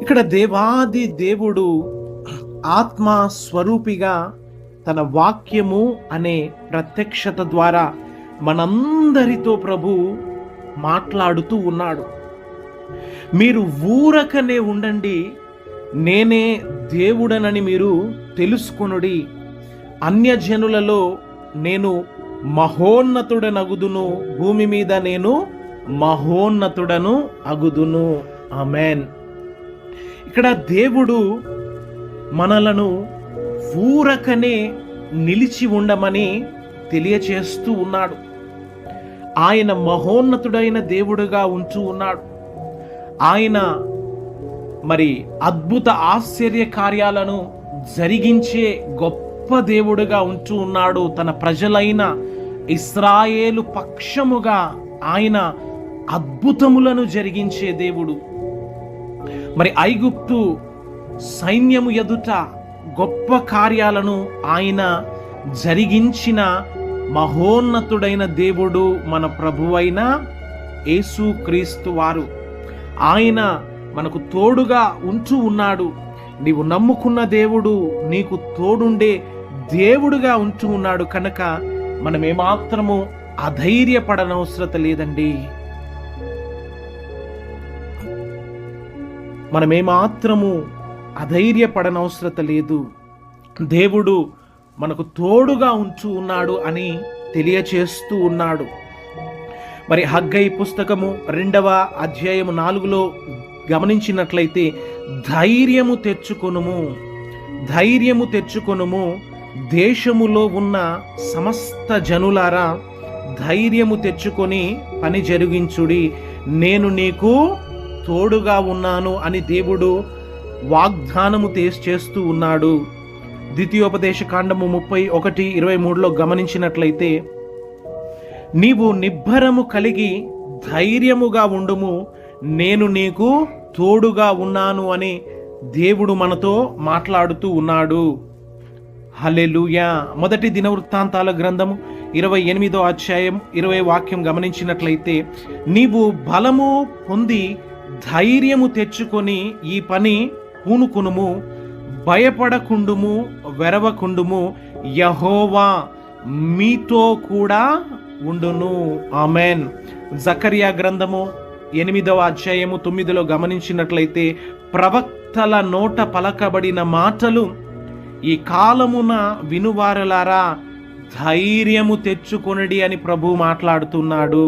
ఇక్కడ దేవాది దేవుడు ఆత్మ స్వరూపిగా తన వాక్యము అనే ప్రత్యక్షత ద్వారా మనందరితో ప్రభు మాట్లాడుతూ ఉన్నాడు. మీరు ఊరకనే ఉండండి, నేనే దేవుడనని మీరు తెలుసుకొనుడి. అన్యజనులలో నేను మహోన్నతుడనగుదును, భూమి మీద నేను మహోన్నతుడను అగుదును. ఆమేన్. ఇక్కడ దేవుడు మనలను ఊరకనే నిలిచి ఉండమని తెలియచేస్తూ ఉన్నాడు. ఆయన మహోన్నతుడైన దేవుడుగా ఉంటూ ఉన్నాడు. ఆయన మరి అద్భుత ఆశ్చర్య కార్యాలను జరిగించే గొప్ప దేవుడుగా ఉంటూ ఉన్నాడు. తన ప్రజలైన ఇశ్రాయేలు పక్షముగా ఆయన అద్భుతములను జరిగించే దేవుడు. మరి ఐగుప్తు సైన్యము ఎదుట గొప్ప కార్యాలను ఆయన జరిగించిన మహోన్నతుడైన దేవుడు మన ప్రభువైన యేసుక్రీస్తు వారు. ఆయన మనకు తోడుగా ఉంటూ ఉన్నాడు. నీవు నమ్ముకున్న దేవుడు నీకు తోడుండే దేవుడుగా ఉంటూ ఉన్నాడు కనుక మనం ఏమాత్రము అధైర్యపడనవసరం లేదండి. మనమేమాత్రము అధైర్యపడనవసరం లేదు. దేవుడు మనకు తోడుగా ఉంటూ ఉన్నాడు అని తెలియచేస్తూ ఉన్నాడు. మరి హగ్గై పుస్తకము 2వ అధ్యాయము 4లో గమనించినట్లయితే ధైర్యము తెచ్చుకొనుము, దేశములో ఉన్న సమస్త జనులారా ధైర్యము తెచ్చుకొని పని జరిగించుడి, నేను నీకు తోడుగా ఉన్నాను అని దేవుడు వాగ్దానము చేస్తూ ఉన్నాడు. ద్వితీయోపదేశ కాండము 31:23లో గమనించినట్లయితే నీవు నిబ్బరము కలిగి ధైర్యముగా ఉండుము, నేను నీకు తోడుగా ఉన్నాను అని దేవుడు మనతో మాట్లాడుతూ ఉన్నాడు. హల్లెలూయా. మొదటి దినవృత్తాంతాల గ్రంథము 28వ అధ్యాయం 20వ వాక్యం గమనించినట్లయితే నీవు బలము పొంది ధైర్యము తెచ్చుకొని ఈ పని పూనుకొనుము, భయపడకుండుము, వెరవకుండుము, యెహోవా మీతో కూడా ఉండును. ఆమేన్. జకరియా గ్రంథము 8వ అధ్యాయము 9లో గమనించినట్లయితే ప్రవక్తల నోట పలకబడిన మాటలు ఈ కాలమున వినువారలారా ధైర్యము తెచ్చుకొనడి అని ప్రభు మాట్లాడుతున్నాడు.